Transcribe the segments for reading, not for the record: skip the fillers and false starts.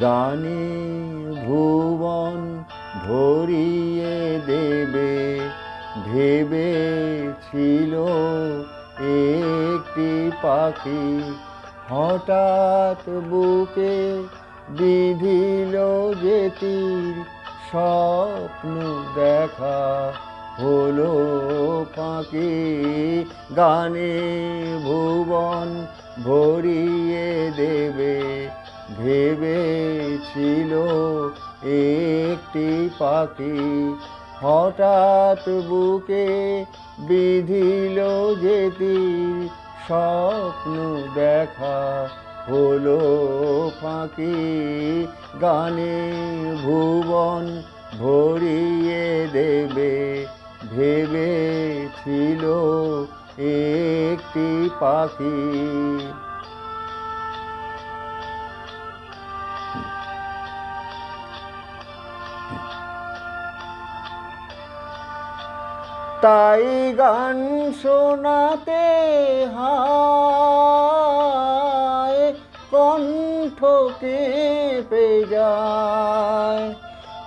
গানে ভুবন ভরিয়ে দেবে ভেবেছিল একটি পাখি, হঠাৎ বুকে বিঁধিল যে তীর, স্বপ্ন দেখা হলো ফাঁকি। গানে ভুবন ভরিয়ে দেবে ভেবেছিল একটি পাখি, হঠাৎ বুকে বিঁধিল যে তীর, স্বপ্ন দেখা হলো ফাঁকি। গানে ভুবন ভরিয়ে দেবে ভেবেছিল একটি পাখি। তাই গান শোনাতে হায় কণ্ঠ কেঁপে যায়,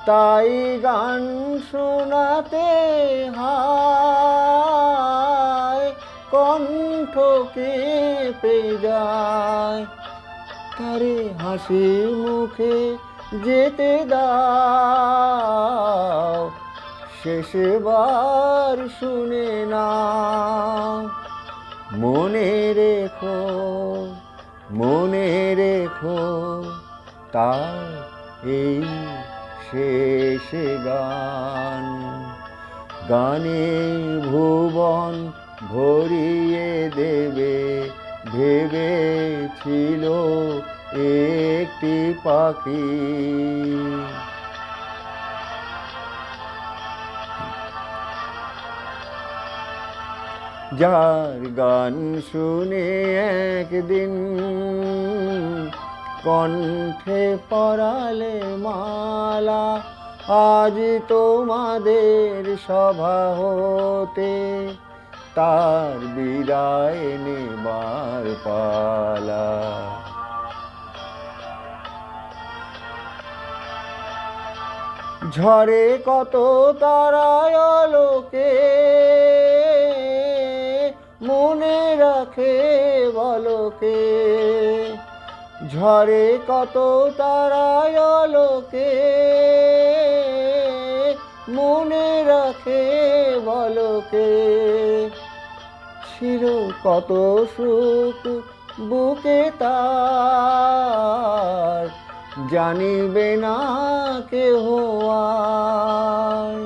তাই গান শোনাতে হায় কণ্ঠ কেঁপে যায়। তারে হাসি মুখে যেতে দাও, শেষবার শুনে নাও। মনে রেখো, মনে রেখো তার এই শেষ গান। গানে ভুবন ভরিয়ে দেবে ভেবেছিল একটি পাখি। যার গান শুনে একদিন কণ্ঠে পরালে মালা, আজ তোমাদের সভা হতে তার বিদায় নেবার পালা। ঝরে কত তারায় আলোকে, মনে রাখে বলকে। ঝরে কত তারায় আলোকে, মনে রাখে বলকে। ছিল কত সুখ বুকে তার, জানিবে না কেহ আর।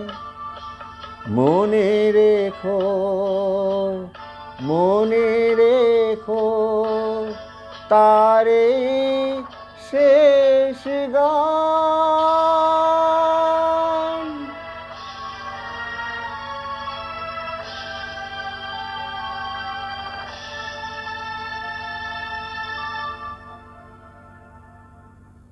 মনে রেখো, মনে রেখো তারে শেষ গান।